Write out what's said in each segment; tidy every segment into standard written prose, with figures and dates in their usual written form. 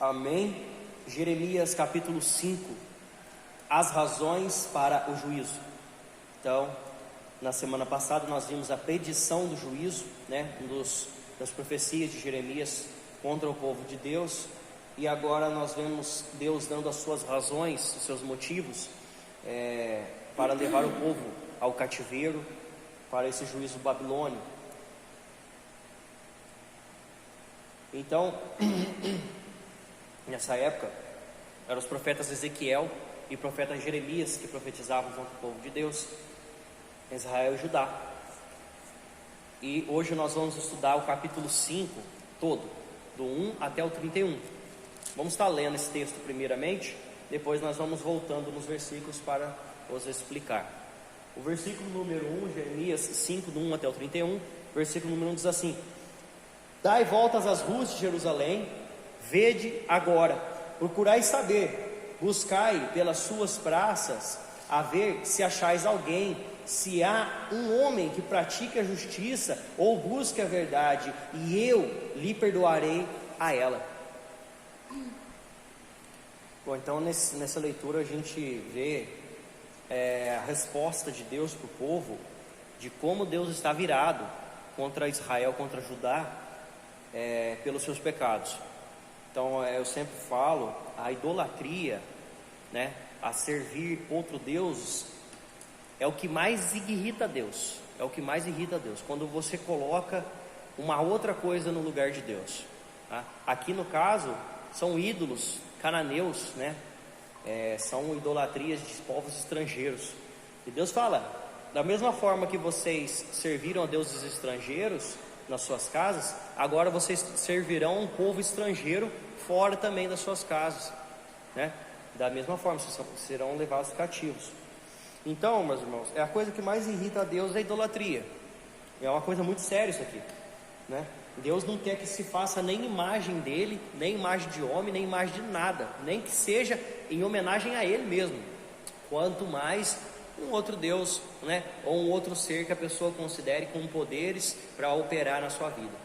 Amém. Jeremias capítulo 5, as razões para o juízo. Então, na semana passada nós vimos a predição do juízo, das profecias de Jeremias contra o povo de Deus. E agora nós vemos Deus dando as suas razões, os seus motivos para levar o povo ao cativeiro, para esse juízo babilônico. Então, nessa época, eram os profetas Ezequiel e profeta Jeremias que profetizavam contra o povo de Deus, Israel e Judá. E hoje nós vamos estudar o capítulo 5 todo, do 1 até o 31. Vamos estar lendo esse texto primeiramente, depois nós vamos voltando nos versículos para os explicar. O versículo número 1, Jeremias 5, do 1 até o 31, versículo número 1 diz assim: Dai voltas às ruas de Jerusalém, vede agora, procurai saber, buscai pelas suas praças, a ver se achais alguém, se há um homem que pratique a justiça ou busque a verdade, e eu lhe perdoarei a ela. Bom, então nessa leitura a gente vê a resposta de Deus para o povo, de como Deus está virado contra Israel, contra Judá, pelos seus pecados. Então eu sempre falo, a idolatria, a servir outro Deus, é o que mais irrita Deus. É o que mais irrita Deus, quando você coloca uma outra coisa no lugar de Deus, tá? Aqui no caso são ídolos cananeus, são idolatrias de povos estrangeiros. E Deus fala: da mesma forma que vocês serviram a deuses estrangeiros nas suas casas, agora vocês servirão um povo estrangeiro fora também das suas casas, Da mesma forma, vocês serão levados cativos. Então, meus irmãos, a coisa que mais irrita a Deus é a idolatria. É uma coisa muito séria isso aqui, Deus não quer que se faça nem imagem dele, nem imagem de homem, nem imagem de nada, nem que seja em homenagem a ele mesmo, quanto mais um outro Deus, ou um outro ser que a pessoa considere com poderes para operar na sua vida.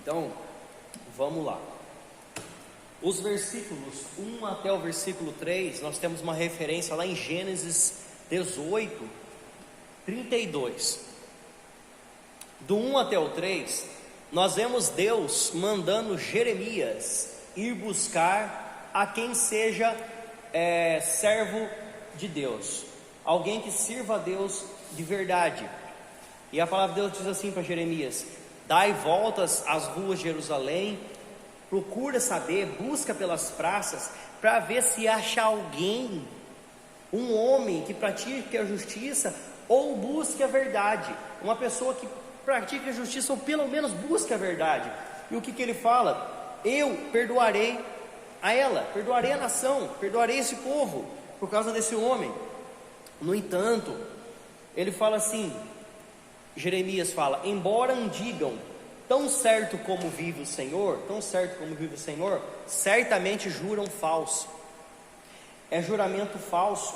Então, vamos lá. Os versículos 1 até o versículo 3, nós temos uma referência lá em Gênesis 18, 32. Do 1 até o 3, nós vemos Deus mandando Jeremias ir buscar a quem seja servo de Deus, alguém que sirva a Deus de verdade. E a palavra de Deus diz assim para Jeremias: dai voltas às ruas de Jerusalém, procura saber, busca pelas praças, para ver se acha alguém, um homem que pratique a justiça ou busque a verdade, uma pessoa que pratique a justiça ou pelo menos busque a verdade. E o que ele fala? Eu perdoarei a ela, perdoarei a nação, perdoarei esse povo por causa desse homem. No entanto, ele fala assim, Jeremias fala: embora digam, tão certo como vive o Senhor, certamente juram falso. É juramento falso.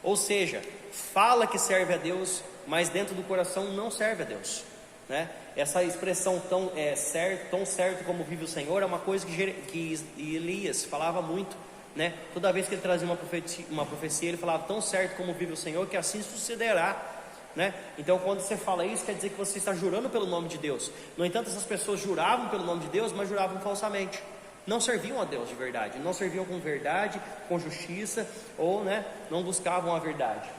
Ou seja, fala que serve a Deus, mas dentro do coração não serve a Deus, Essa expressão tão certo como vive o Senhor é uma coisa que Elias falava muito, Toda vez que ele trazia uma profecia, ele falava: tão certo como vive o Senhor, que assim sucederá, Então quando você fala isso, quer dizer que você está jurando pelo nome de Deus. No entanto, essas pessoas juravam pelo nome de Deus, mas juravam falsamente, não serviam a Deus de verdade, não serviam com verdade, com justiça, ou não buscavam a verdade.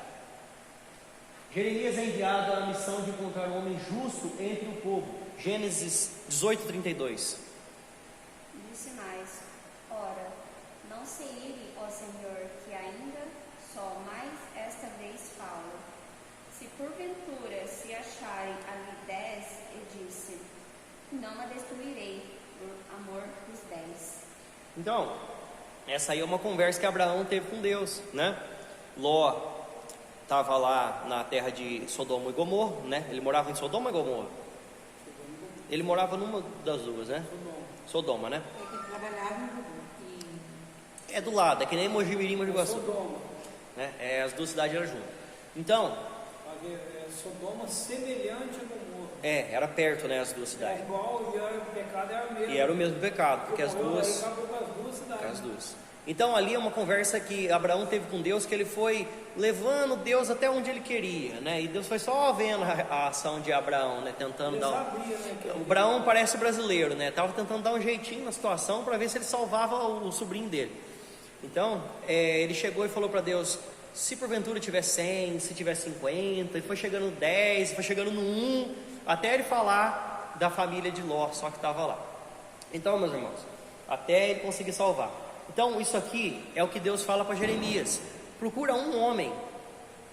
Jeremias é enviado à missão de encontrar um homem justo entre o povo. Gênesis 18, 32. Disse mais: ora, não se ire, ó Senhor, que ainda só mais esta vez falo. Se porventura se acharem ali 10, e disse: não a destruirei, por amor dos 10. Então, essa aí é uma conversa que Abraão teve com Deus, Ló estava lá na terra de Sodoma e Gomorra, Ele morava em Sodoma e Gomorra? Ele morava numa das duas, Sodoma, Ele trabalhava em É do lado, é que nem Mogi-mirim, Mogi Guaçu. Sodoma. As duas cidades eram juntas. Então, Sodoma semelhante a Gomorra. era perto, as duas cidades. É igual e era pecado era o mesmo. E era o mesmo pecado, porque as Morreu, duas... aí acabou com as duas cidades. As duas. Então ali é uma conversa que Abraão teve com Deus, que ele foi levando Deus até onde ele queria, né? E Deus foi só vendo a ação de Abraão, né? Tentando Ele dar sabia, né, que O Abraão parece brasileiro, né? Tava tentando dar um jeitinho na situação para ver se ele salvava o sobrinho dele. Então, ele chegou e falou para Deus: se porventura tiver 100, se tiver 50, e foi chegando no 10, foi chegando no 1, até ele falar da família de Ló, só que estava lá. Então, meus irmãos, até ele conseguir salvar. Então, isso aqui é o que Deus fala para Jeremias: procura um homem.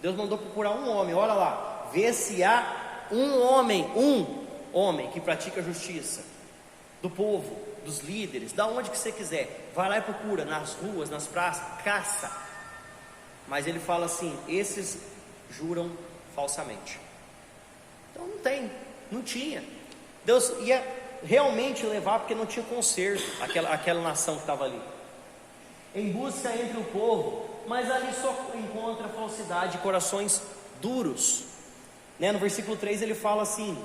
Deus mandou procurar um homem, olha lá, vê se há um homem que pratica justiça, do povo, dos líderes, da onde que você quiser, vai lá e procura, nas ruas, nas praças, caça. Mas ele fala assim: esses juram falsamente. Então não tinha. Deus ia realmente levar, porque não tinha conserto aquela nação que estava ali. Em busca entre o povo, mas ali só encontra falsidade, corações duros, né? No versículo 3 ele fala assim: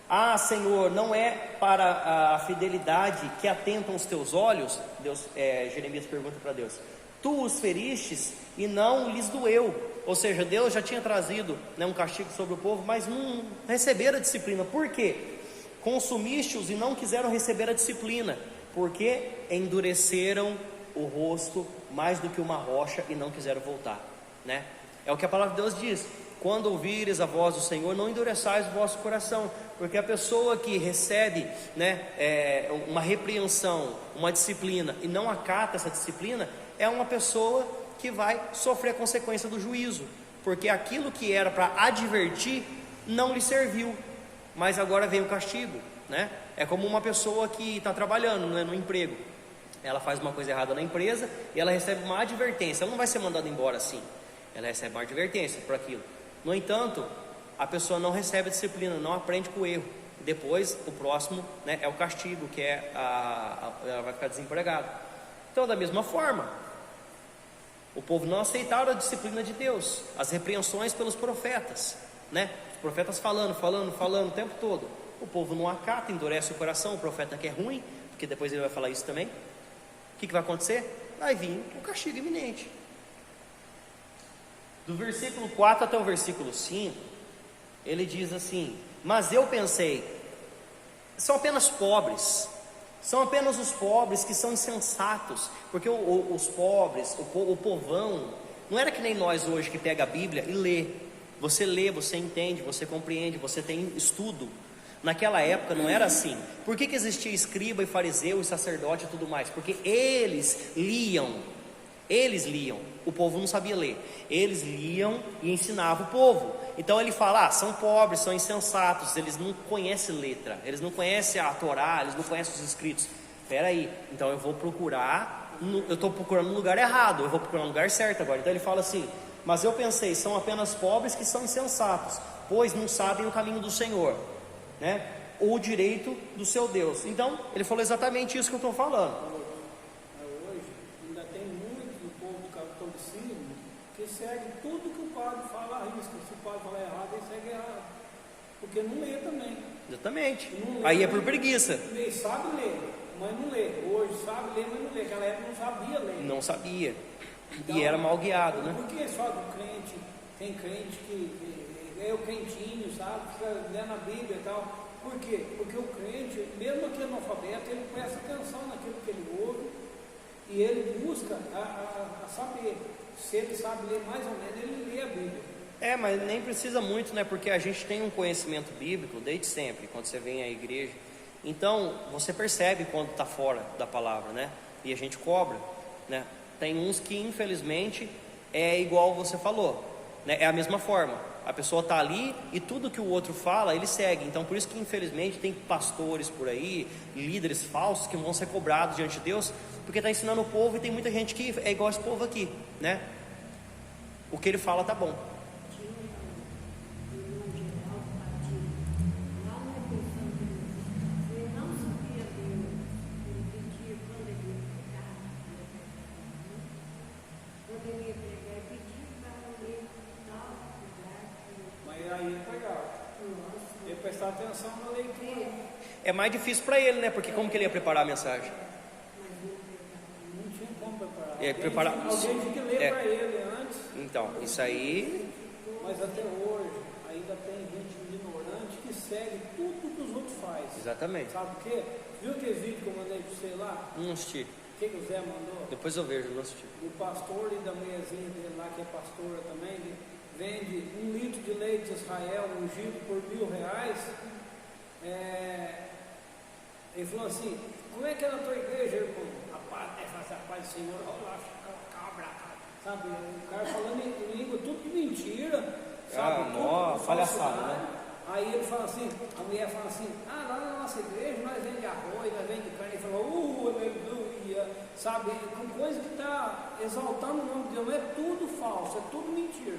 ah, Senhor, não é para a fidelidade que atentam os teus olhos? Jeremias pergunta para Deus: tu os feristes e não lhes doeu. Ou seja, Deus já tinha trazido, né, um castigo sobre o povo, mas não receberam a disciplina. Por quê? Consumiste-os e não quiseram receber a disciplina, porque endureceram o rosto mais do que uma rocha e não quiseram voltar, né? É o que a palavra de Deus diz: quando ouvires a voz do Senhor, não endureçais o vosso coração, porque a pessoa que recebe, né, uma repreensão, uma disciplina, e não acata essa disciplina, é uma pessoa que vai sofrer a consequência do juízo, porque aquilo que era para advertir não lhe serviu, mas agora vem o castigo, né? É como uma pessoa que está trabalhando, né, no emprego. Ela faz uma coisa errada na empresa e ela recebe uma advertência. Ela não vai ser mandada embora assim, ela recebe uma advertência por aquilo. No entanto, a pessoa não recebe a disciplina, não aprende com o erro. Depois, o próximo, né, é o castigo, que ela vai ficar desempregada. Então, da mesma forma, o povo não aceitaram a disciplina de Deus, as repreensões pelos profetas, né? Os profetas falando o tempo todo. O povo não acata, endurece o coração. O profeta que é ruim, porque depois ele vai falar isso também. O que vai acontecer? Vai vir o castigo iminente. Do versículo 4 até o versículo 5, ele diz assim: mas eu pensei, são apenas pobres, são apenas os pobres que são insensatos, porque os pobres, o povão, não era que nem nós hoje que pega a Bíblia e lê. Você lê, você entende, você compreende, você tem estudo. Naquela época não era assim. Por que existia escriba e fariseu e sacerdote e tudo mais? Porque eles liam, o povo não sabia ler, eles liam e ensinavam o povo. Então ele fala: são pobres, são insensatos, eles não conhecem letra, eles não conhecem a Torá, eles não conhecem os escritos. Espera aí, então eu vou procurar, eu estou procurando no lugar errado, eu vou procurar no lugar certo agora. Então ele fala assim: mas eu pensei, são apenas pobres que são insensatos, pois não sabem o caminho do Senhor, né? Ou o direito do seu Deus. Então ele falou exatamente isso que eu estou falando. Hoje ainda tem muito do povo do catolicismo que segue tudo que o padre fala à risca. Se o padre falar errado, ele segue errado, porque não lê também. Exatamente. Não lê, aí é por preguiça. Ele sabe ler, mas não lê. Hoje sabe ler, mas não lê. Naquela época não sabia ler. Não sabia. Então, e era mal guiado, né? Por que só do crente? Tem crente que é o crentinho, sabe? Fica lendo a Bíblia e tal. Por quê? Porque o crente, mesmo que analfabeto, ele presta atenção naquilo que ele ouve e ele busca a saber. Se ele sabe ler mais ou menos, ele lê a Bíblia. Mas nem precisa muito, né? Porque a gente tem um conhecimento bíblico desde sempre, quando você vem à igreja. Então, você percebe quando está fora da palavra, né? E a gente cobra, né? Tem uns que, infelizmente, é igual você falou, né? É a mesma forma. A pessoa está ali e tudo que o outro fala, ele segue. Então, por isso que, infelizmente, tem pastores por aí, líderes falsos que vão ser cobrados diante de Deus, porque está ensinando o povo, e tem muita gente que é igual esse povo aqui, né? O que ele fala tá bom. Mas aí é legal. Ele prestar atenção na leitura. é mais difícil para ele, né? Porque como que ele ia preparar a mensagem? Não tinha como preparar. É, preparar. Alguém tinha que ler para ele antes. Então, isso aí. Mas até hoje, ainda tem gente ignorante que segue tudo que os outros fazem. Exatamente. Sabe por quê? Viu aquele vídeo que eu mandei para você lá? Não assisti. O que o Zé mandou? Depois eu vejo, não assisti. O pastor e da mulherzinha dele lá, que é pastora também, ele vende 1 litro de leite de Israel ungido por R$1.000. Ele falou assim: como é que é na tua igreja, irmão? A paz do Senhor, olha lá, cabra, sabe? O cara falando em língua, tudo de mentira, sabe? Tudo palhaçada, né? Aí ele fala assim, a mulher fala assim: lá na nossa igreja nós vendemos arroz, nós vendemos carne. Ele falou: aleluia, sabe? Com coisa que está exaltando o nome de Deus, não é tudo falso, é tudo mentira.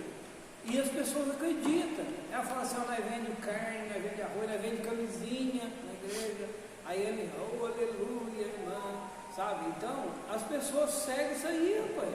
E as pessoas acreditam. Ela fala assim: nós vendemos carne, nós vendemos arroz, nós vendemos camisinha na igreja. Aí ele: aleluia, irmão, sabe? Então, as pessoas seguem isso aí, rapaz.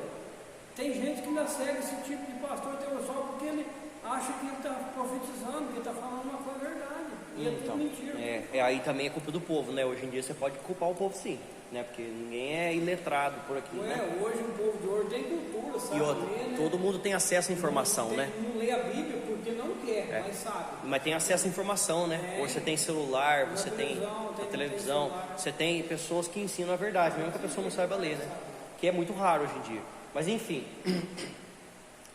Tem gente que ainda segue esse tipo de pastor só porque ele acha que ele está profetizando, que ele está falando uma coisa verdade. E é tudo mentira. Aí também é culpa do povo, né? Hoje em dia você pode culpar o povo, sim, né? Porque ninguém é iletrado por aqui, né? Hoje o povo de hoje tem cultura, sabe? E outra, todo mundo tem acesso à informação, né? Não lê a Bíblia porque não quer, mas sabe. Mas tem acesso à informação, né? Hoje você tem celular, você tem a televisão, você tem pessoas que ensinam a verdade, mesmo que a pessoa não saiba ler, né? Que é muito raro hoje em dia. Mas enfim.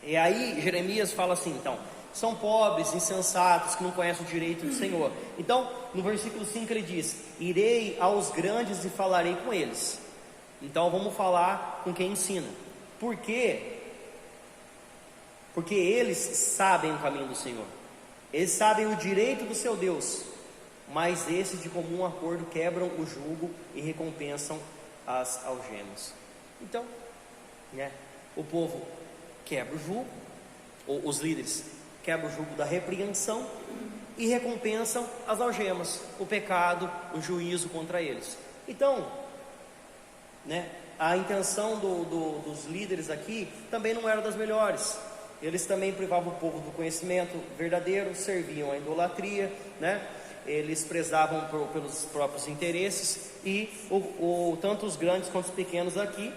E aí Jeremias fala assim, então: são pobres, insensatos, que não conhecem o direito do Senhor. Então, no versículo 5 ele diz: irei aos grandes e falarei com eles. Então vamos falar com quem ensina. Por quê? Porque eles sabem o caminho do Senhor, eles sabem o direito do seu Deus, mas esses de comum acordo quebram o jugo e recompensam as algemas. Então, né, o povo quebra o jugo, ou os líderes quebram o jugo da repreensão e recompensam as algemas, o pecado, o juízo contra eles. Então, né, a intenção dos líderes aqui também não era das melhores. Eles também privavam o povo do conhecimento verdadeiro, serviam à idolatria, né? Eles prezavam pelos próprios interesses e tanto os grandes quanto os pequenos aqui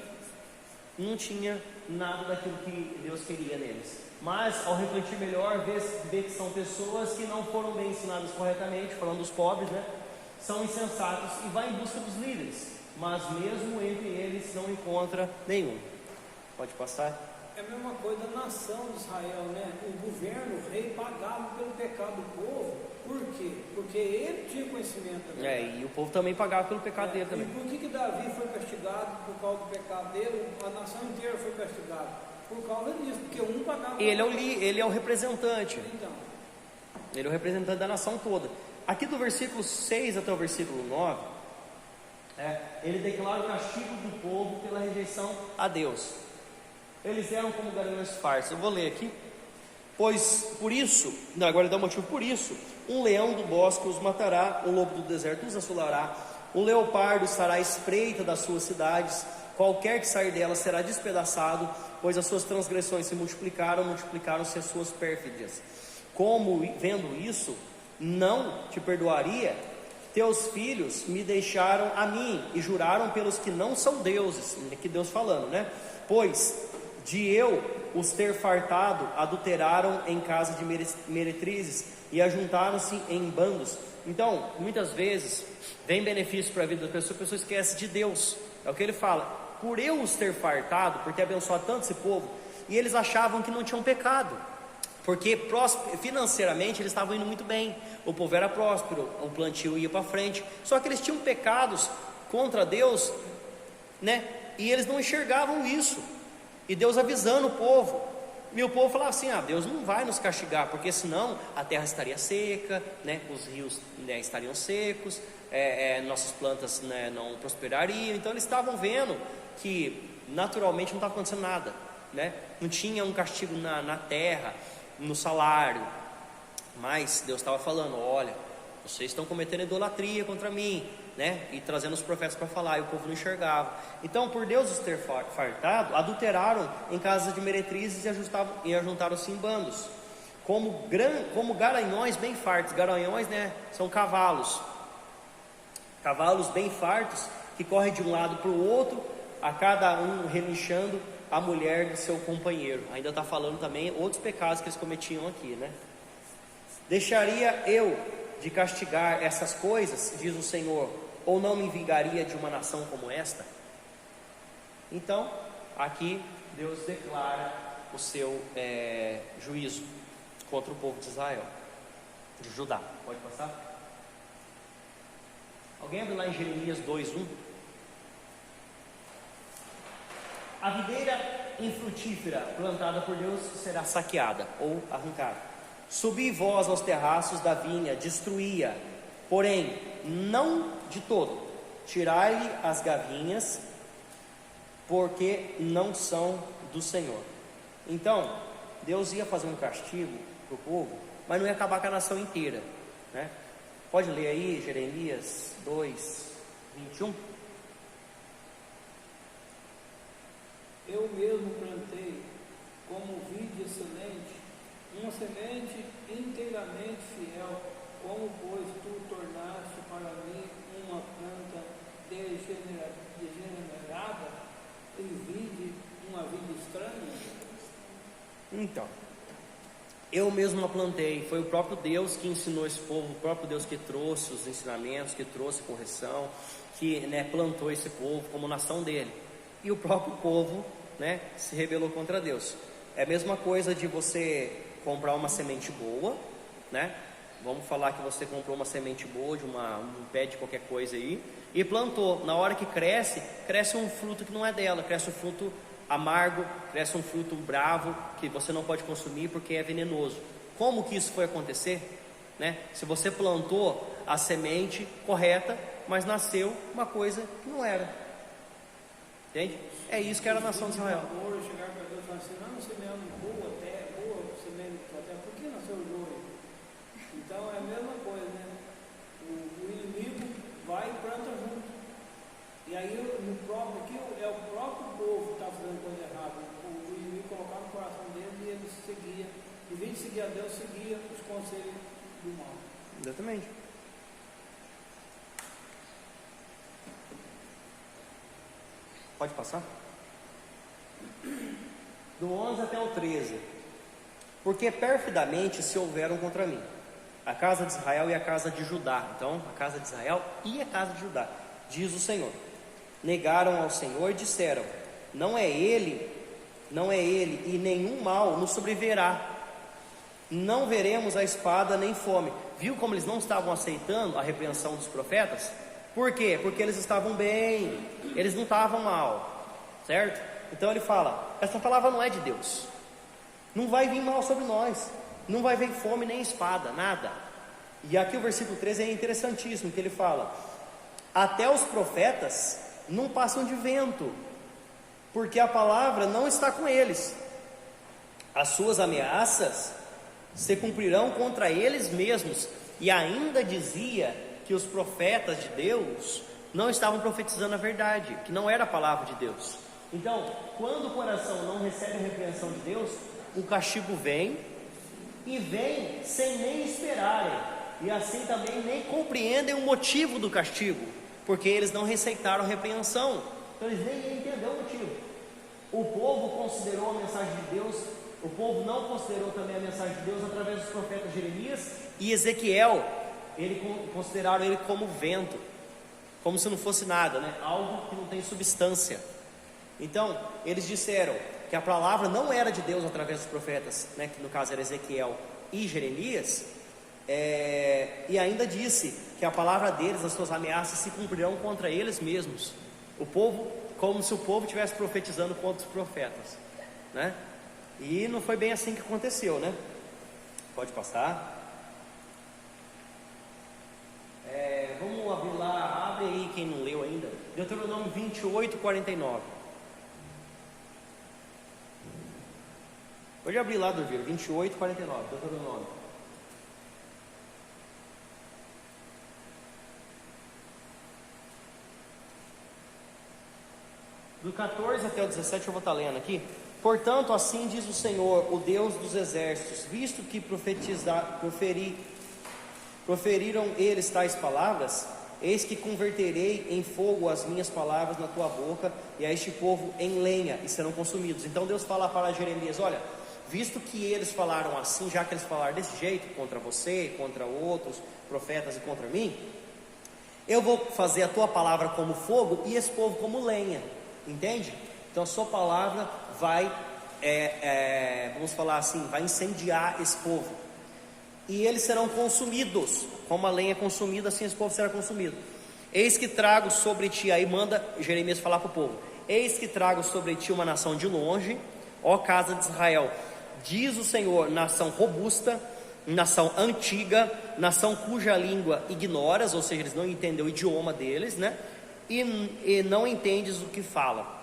não tinha nada daquilo que Deus queria neles. Mas ao refletir melhor, vê que são pessoas que não foram bem ensinadas corretamente, falando dos pobres, né? São insensatos e vai em busca dos líderes, mas mesmo entre eles não encontra nenhum. Pode passar? É a mesma coisa da nação de Israel, né? O governo, o rei pagava pelo pecado do povo. Por quê? Porque ele tinha conhecimento também. E o povo também pagava pelo pecado dele também. E por que Davi foi castigado por causa do pecado dele? A nação inteira foi castigada por causa disso, porque um pagava. Ele é o representante. Então. Ele é o representante da nação toda. Aqui do versículo 6 até o versículo 9, ele declara o castigo do povo pela rejeição a Deus. Eles eram como garanhões fartos. Eu vou ler aqui. Agora ele dá um motivo: por isso, um leão do bosque os matará, um lobo do deserto os assolará, o leopardo estará à espreita das suas cidades, qualquer que sair delas será despedaçado, pois as suas transgressões se multiplicaram-se as suas pérfidas. Como, vendo isso, não te perdoaria? Teus filhos me deixaram a mim e juraram pelos que não são deuses, que Deus falando, né? Pois de eu os ter fartado, adulteraram em casa de meretrizes e ajuntaram-se em bandos. Então, muitas vezes, vem benefício para a vida da pessoa, a pessoa esquece de Deus. É o que ele fala: por eu os ter fartado, por ter abençoado tanto esse povo, e eles achavam que não tinham pecado, porque financeiramente eles estavam indo muito bem, o povo era próspero, o plantio ia para frente, só que eles tinham pecados contra Deus, né? E eles não enxergavam isso. E Deus avisando o povo, e o povo falava assim: Deus não vai nos castigar, porque senão a terra estaria seca, né? Os rios, né, estariam secos, nossas plantas, né, não prosperariam. Então eles estavam vendo que naturalmente não estava acontecendo nada, né? Não tinha um castigo na terra, no salário, mas Deus estava falando: olha, vocês estão cometendo idolatria contra mim, né? E trazendo os profetas para falar, e o povo não enxergava. Então, por Deus os ter fartado, adulteraram em casas de meretrizes e ajuntaram-se em bandos, como garanhões bem fartos. Garanhões, né, são cavalos. cavalos bem fartos, que correm de um lado para o outro, a cada um relinchando a mulher de seu companheiro. Ainda está falando também outros pecados que eles cometiam aqui, né? Deixaria eu de castigar essas coisas, diz o Senhor, ou não me vingaria de uma nação como esta? Então, aqui Deus declara o seu juízo contra o povo de Israel, de Judá. Pode passar? Alguém abre lá em Jeremias 2:1? A videira infrutífera plantada por Deus será saqueada ou arrancada. Subi vós aos terraços da vinha, destruía, porém não de todo. Tirai-lhe as gavinhas, porque não são do Senhor. Então, Deus ia fazer um castigo para o povo, mas não ia acabar com a nação inteira, né? Pode ler aí Jeremias 2:21. Eu mesmo plantei como vide excelente, uma semente inteiramente fiel, como pois tu tornaste para mim uma planta degenerada e vide uma vida estranha. Então, eu mesmo a plantei, foi o próprio Deus que ensinou esse povo, o próprio Deus que trouxe os ensinamentos, que trouxe correção, que plantou esse povo como nação dele, e o próprio povo se rebelou contra Deus. É a mesma coisa de você comprar uma semente boa, vamos falar que você comprou uma semente boa de um pé de qualquer coisa aí, e plantou. Na hora que cresce um fruto que não é dela, cresce um fruto amargo, cresce um fruto bravo, que você não pode consumir porque é venenoso. Como que isso foi acontecer? Se você plantou a semente correta, mas nasceu uma coisa que não era. Entende? É isso que era a nação de Israel. Chegar para Deus e falar assim: não, semeando boa semente da terra, por que nasceu o joio? Então é a mesma coisa, né? O inimigo vai e planta junto. E aí no próprio, aqui é o próprio povo que está fazendo coisa errada. O inimigo colocava no coração deles e eles seguiam. Em vez de seguir a Deus, seguia os conselhos do mal. Exatamente. Pode passar? Do 11 até o 13. Porque perfidamente se houveram contra mim, a casa de Israel e a casa de Judá. Então, a casa de Israel e a casa de Judá, diz o Senhor. Negaram ao Senhor e disseram: não é ele, e nenhum mal nos sobrevirá. Não veremos a espada nem fome. Viu como eles não estavam aceitando a repreensão dos profetas? Por quê? Porque eles estavam bem, eles não estavam mal, certo? Então ele fala: essa palavra não é de Deus, não vai vir mal sobre nós, não vai vir fome nem espada, nada. E aqui o versículo 13 é interessantíssimo, que ele fala: até os profetas não passam de vento, porque a palavra não está com eles. As suas ameaças se cumprirão contra eles mesmos. E ainda dizia que os profetas de Deus não estavam profetizando a verdade, que não era a palavra de Deus. Então, quando o coração não recebe a repreensão de Deus, o castigo vem, e vem sem nem esperarem, e assim também nem compreendem o motivo do castigo, porque eles não receitaram a repreensão, então eles nem iam entender o motivo. O povo considerou a mensagem de Deus, o povo não considerou também a mensagem de Deus através dos profetas Jeremias e Ezequiel. Consideraram ele como vento, como se não fosse nada, algo que não tem substância. Então, eles disseram que a palavra não era de Deus através dos profetas, que no caso era Ezequiel e Jeremias, e ainda disse que a palavra deles, as suas ameaças se cumprirão contra eles mesmos. O povo, como se o povo estivesse profetizando contra os profetas, E não foi bem assim que aconteceu, Pode passar. Vamos abrir lá, abre aí quem não leu ainda, Deuteronômio 28:49. Pode abrir lá, Dorvir, 28:49, Deuteronômio. Do 14 até o 17 eu vou estar lendo aqui. Portanto, assim diz o Senhor, o Deus dos exércitos: visto que proferiram eles tais palavras, eis que converterei em fogo as minhas palavras na tua boca, e a este povo em lenha, e serão consumidos. Então Deus fala para Jeremias: olha, visto que eles falaram assim, já que eles falaram desse jeito, contra você, contra outros profetas e contra mim, eu vou fazer a tua palavra como fogo e esse povo como lenha, entende? Então a sua palavra vai, vamos falar assim, vai incendiar esse povo, e eles serão consumidos, como a lenha é consumida, assim esse povo será consumido. Eis que trago sobre ti, aí manda Jeremias falar para o povo: eis que trago sobre ti uma nação de longe, ó casa de Israel, diz o Senhor, nação robusta, nação antiga, nação cuja língua ignoras, ou seja, eles não entendem o idioma deles, né? E não entendes o que fala.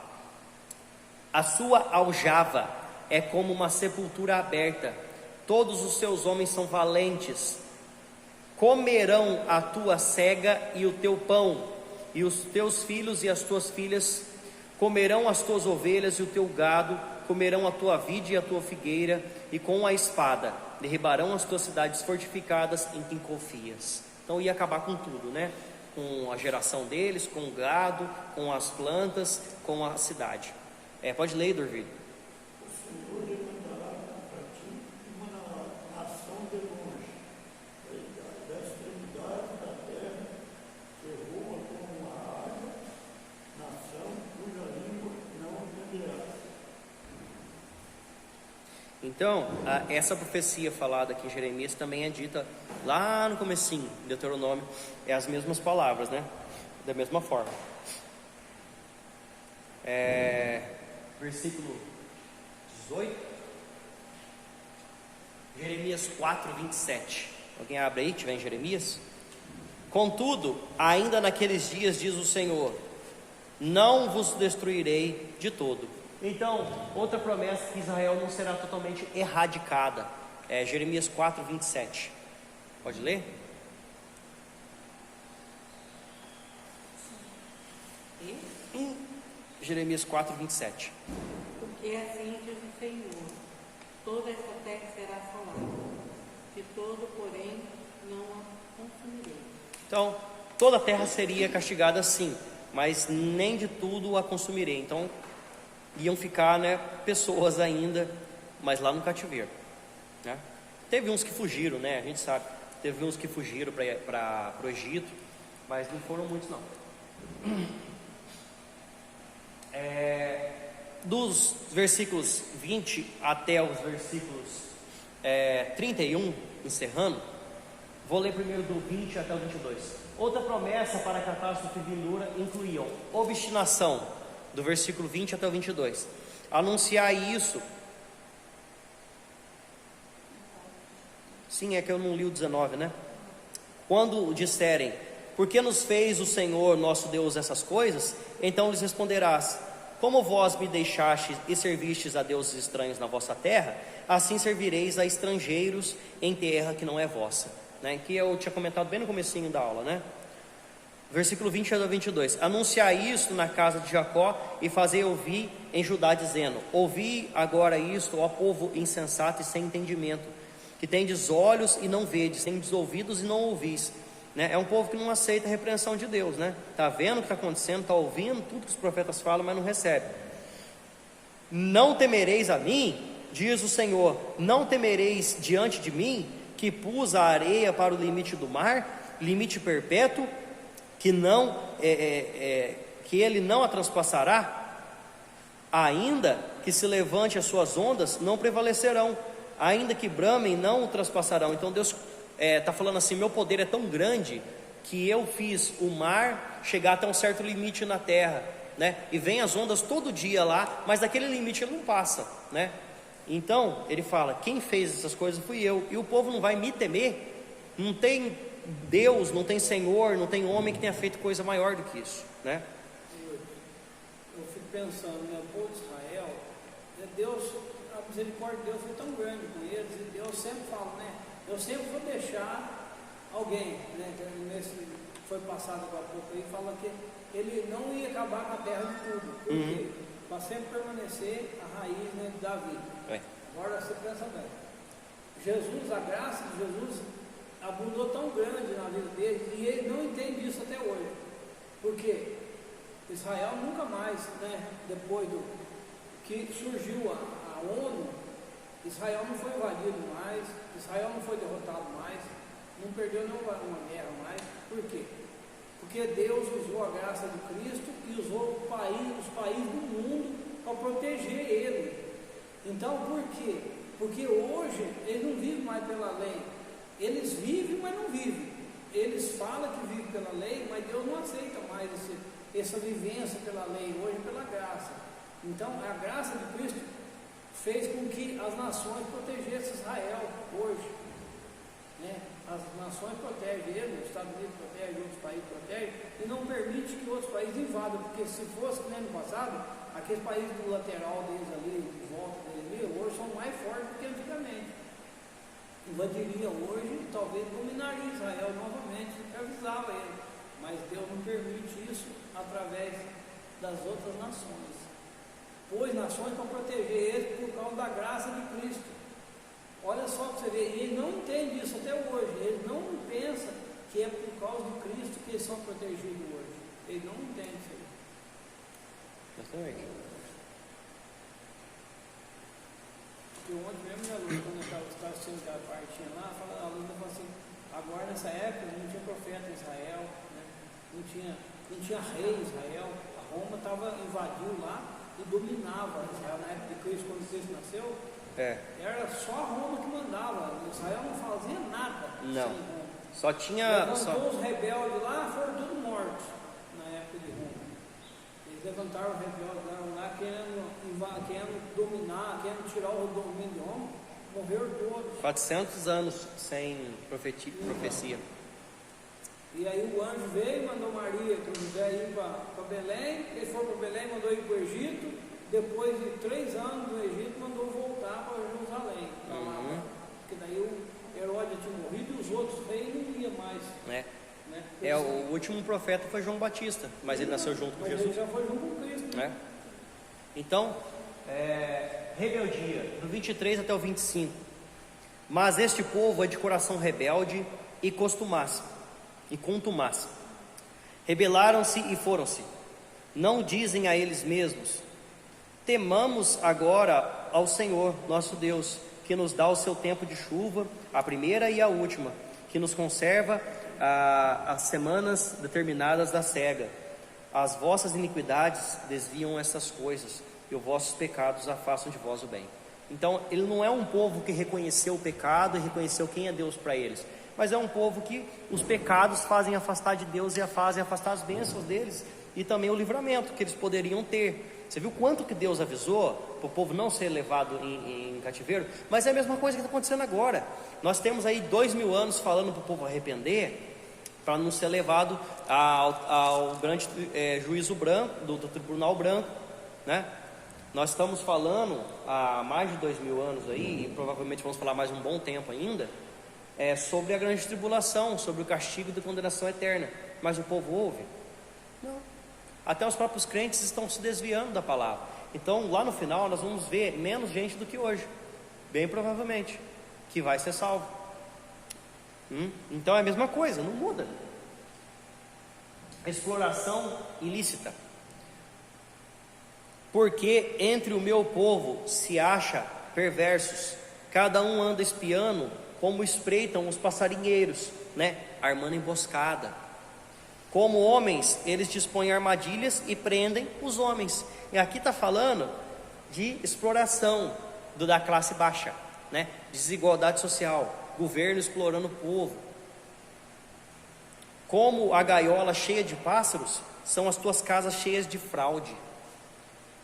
A sua aljava é como uma sepultura aberta, todos os seus homens são valentes. Comerão a tua cega e o teu pão, e os teus filhos e as tuas filhas comerão as tuas ovelhas e o teu gado, comerão a tua vide e a tua figueira, e com a espada derribarão as tuas cidades fortificadas em quem confias. Então ia acabar com tudo, né? Com a geração deles, com o gado, com as plantas, com a cidade. Pode ler, Dorvido. O Senhor levantará contra ti uma nação de longe, da extremidade da terra, que voa como uma águia, nação cuja língua não entenderás. Então, essa profecia falada aqui em Jeremias também é dita lá no comecinho, Deuteronômio, é as mesmas palavras, né? Da mesma forma. Versículo 18, Jeremias 4, 27. Alguém abre aí, tiver em Jeremias? Contudo, ainda naqueles dias, diz o Senhor, não vos destruirei de todo. Então, outra promessa, que Israel não será totalmente erradicada. Jeremias 4, 27. Pode ler? Jeremias 4, 27. Porque assim diz o Senhor: toda esta terra será assolada, de todo, porém, não a consumirei. Então, toda a terra seria castigada sim, mas nem de tudo a consumirei. Então, iam ficar, né, pessoas ainda, mas lá no cativeiro, né? Teve uns que fugiram, né? A gente sabe, teve uns que fugiram para o Egito, mas não foram muitos não. Dos versículos 20 até os versículos 31, encerrando, vou ler primeiro do 20 até o 22. Outra promessa para a catástrofe vindoura incluíam obstinação, do versículo 20 até o 22. Anunciar isso. Sim, é que eu não li o 19, né? Quando disserem, por que nos fez o Senhor nosso Deus essas coisas? Então lhes responderás, como vós me deixastes e servistes a deuses estranhos na vossa terra, assim servireis a estrangeiros em terra que não é vossa, né? Que eu tinha comentado bem no comecinho da aula, né? Versículo 20 a 22. Anunciai isto na casa de Jacó e fazei ouvir em Judá, dizendo, ouvi agora isto, ó povo insensato e sem entendimento, que tendes olhos e não vedes, tendes ouvidos e não ouvis, né? É um povo que não aceita a repreensão de Deus, né? Está vendo o que está acontecendo, está ouvindo tudo que os profetas falam, mas não recebe. Não temereis a mim, diz o Senhor, não temereis diante de mim, que pus a areia para o limite do mar, limite perpétuo, que ele não a transpassará, ainda que se levante as suas ondas, não prevalecerão, ainda que bramem, não o transpassarão. Então Deus está falando assim, meu poder é tão grande, que eu fiz o mar chegar até um certo limite na terra, né? E vem as ondas todo dia lá, mas daquele limite ele não passa, né? Então ele fala, quem fez essas coisas fui eu, e o povo não vai me temer. Não tem Deus, não tem Senhor, não tem homem que tenha feito coisa maior do que isso, né? Eu fico pensando, né, o povo de Israel, Deus, a misericórdia de Deus foi tão grande com eles, e Deus sempre fala, né, eu sempre vou deixar alguém, né, nesse foi passado agora há pouco aí, fala que ele não ia acabar com a terra de tudo, porque para sempre permanecer a raiz, né, de Davi. Agora você pensa bem, Jesus, a graça de Jesus abundou tão grande na vida deles, e eles não entendem isso até hoje. Porque Israel nunca mais, né, depois do que surgiu a ONU, Israel não foi invadido mais, Israel não foi derrotado mais, não perdeu nenhuma guerra mais. Por quê? Porque Deus usou a graça de Cristo e usou os países do mundo para proteger ele. Então, por quê? Porque hoje eles não vivem mais pela lei. Eles vivem, mas não vivem. Eles falam que vivem pela lei, mas Deus não aceita mais essa vivência pela lei, hoje pela graça. Então, a graça de Cristo fez com que as nações protegessem Israel hoje, né? As nações protegem ele, os Estados Unidos protegem, outros países protegem, e não permite que outros países invadam, porque se fosse que nem no passado, aqueles países do lateral deles ali, de volta deles ali, hoje são mais fortes do que antigamente. Invadiriam hoje e talvez dominariam Israel novamente, avisava ele, mas Deus não permite isso através das outras nações. Pôs nações para proteger eles por causa da graça de Cristo. Olha só para você ver, e eles não entendem isso até hoje, eles não pensam que é por causa do Cristo que eles são protegidos hoje. Eles não entendem isso aí. Exatamente. Porque ontem mesmo, minha aluna, quando eu estava assistindo aquela partinha lá, a aluna falou assim, agora nessa época não tinha profeta em Israel, né? não tinha rei em Israel, a Roma invadiu lá e dominava Israel na época de Cristo, quando Cristo nasceu. Era só a Roma que mandava, Israel não fazia nada. Não, sem Roma. só tinha... Levantou os rebeldes lá, foram todos mortos na época de Roma. Eles levantaram os rebeldes lá querendo dominar, querendo tirar o domínio de Roma, morreram todos. 400 anos sem profecia. E aí o anjo veio e mandou Maria com José ir para Belém, ele foi para Belém, mandou ir para o Egito, depois de 3 anos no Egito, mandou voltar para Jerusalém, para lá, porque daí o Herodes tinha morrido e os outros reis não iam mais. Né? O último profeta foi João Batista, mas ele nasceu junto com Jesus. Ele já foi junto com Cristo. Né? Então, rebeldia, do 23 até o 25. Mas este povo é de coração rebelde e contumaz. Rebelaram-se e foram-se. Não dizem a eles mesmos: temamos agora ao Senhor nosso Deus, que nos dá o seu tempo de chuva, a primeira e a última, que nos conserva as semanas determinadas da cega. As vossas iniquidades desviam essas coisas, e os vossos pecados afastam de vós o bem. Então, ele não é um povo que reconheceu o pecado e reconheceu quem é Deus para eles, mas é um povo que os pecados fazem afastar de Deus e fazem afastar as bênçãos deles, e também o livramento que eles poderiam ter. Você viu quanto que Deus avisou para o povo não ser levado em cativeiro? Mas é a mesma coisa que está acontecendo agora. Nós temos aí 2000 anos falando para o povo arrepender, para não ser levado ao grande juízo branco, do tribunal branco, né? Nós estamos falando há mais de 2000 anos aí, e provavelmente vamos falar mais um bom tempo ainda, sobre a grande tribulação, sobre o castigo da condenação eterna. Mas o povo ouve? Não. Até os próprios crentes estão se desviando da palavra. Então lá no final nós vamos ver menos gente do que hoje, bem provavelmente, que vai ser salvo. Então é a mesma coisa, não muda. Exploração ilícita. Porque entre o meu povo se acha perversos, cada um anda espiando, como espreitam os passarinheiros, né? Armando emboscada. Como homens, eles dispõem armadilhas e prendem os homens. E aqui está falando de exploração da classe baixa, né? Desigualdade social, governo explorando o povo. Como a gaiola cheia de pássaros, são as tuas casas cheias de fraude.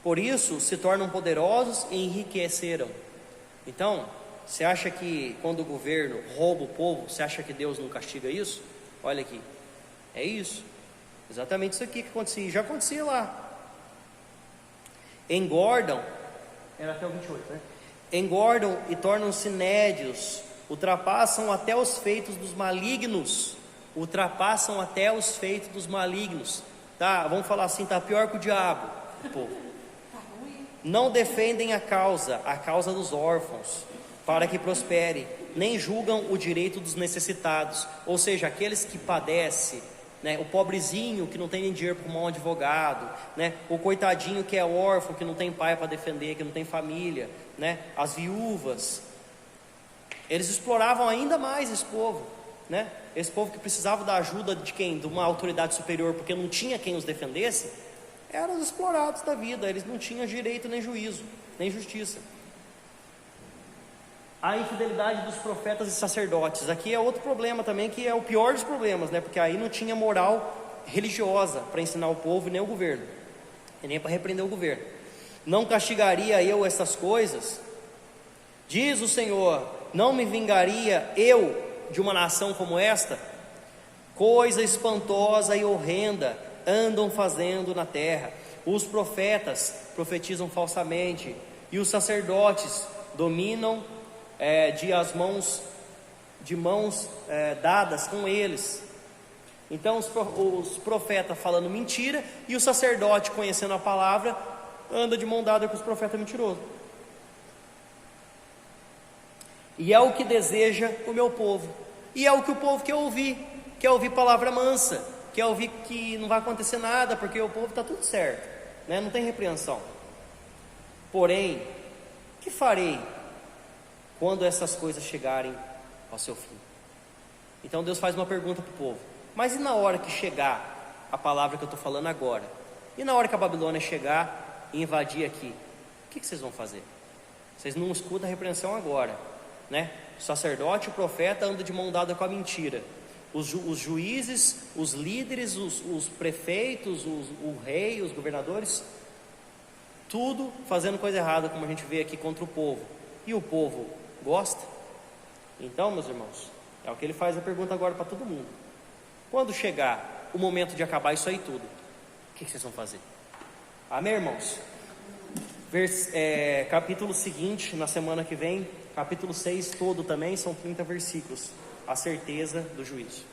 Por isso se tornam poderosos e enriqueceram. Então, você acha que quando o governo rouba o povo, você acha que Deus não castiga isso? Olha aqui, é isso, exatamente isso aqui que acontecia, já acontecia lá. Engordam, era até o 28, né? Engordam e tornam-se nédios, ultrapassam até os feitos dos malignos. Ultrapassam até os feitos dos malignos. Tá, vamos falar assim, tá pior que o diabo, o povo. Não defendem a causa dos órfãos, para que prospere. nem julgam o direito dos necessitados, ou seja, aqueles que padecem, né? O pobrezinho que não tem nem dinheiro para arrumar um advogado, né? O coitadinho que é órfão, que não tem pai para defender, que não tem família, né? As viúvas. Eles exploravam ainda mais esse povo, né? Esse povo que precisava da ajuda de quem? De uma autoridade superior, porque não tinha quem os defendesse. Eram os explorados da vida, eles não tinham direito nem juízo, nem justiça. A infidelidade dos profetas e sacerdotes, aqui é outro problema também, que é o pior dos problemas, né? Porque aí não tinha moral religiosa para ensinar o povo, nem o governo, e nem para repreender o governo. Não castigaria eu essas coisas? Diz o Senhor, não me vingaria eu de uma nação como esta? Coisa espantosa e horrenda andam fazendo na terra. Os profetas profetizam falsamente, e os sacerdotes dominam de mãos dadas com eles. Então os profetas falando mentira, e o sacerdote, conhecendo a palavra, anda de mão dada com os profetas mentirosos. E é o que deseja o meu povo, e é o que o povo quer ouvir palavra mansa, quer ouvir que não vai acontecer nada, porque o povo está tudo certo, né? Não tem repreensão. Porém, que farei quando essas coisas chegarem ao seu fim? Então Deus faz uma pergunta para o povo: mas e na hora que chegar a palavra que eu estou falando agora? E na hora que a Babilônia chegar e invadir aqui, o que vocês vão fazer? Vocês não escutam a repreensão agora, né? O sacerdote, o profeta anda de mão dada com a mentira. Os juízes, os líderes, os prefeitos, o rei, os governadores, tudo fazendo coisa errada, como a gente vê aqui, contra o povo. E o povo gosta? Então, meus irmãos, é o que ele faz a pergunta agora para todo mundo: quando chegar o momento de acabar isso aí tudo, o que vocês vão fazer? Amém, irmãos? Capítulo seguinte, na semana que vem, capítulo 6 todo também, são 30 versículos, a certeza do juízo.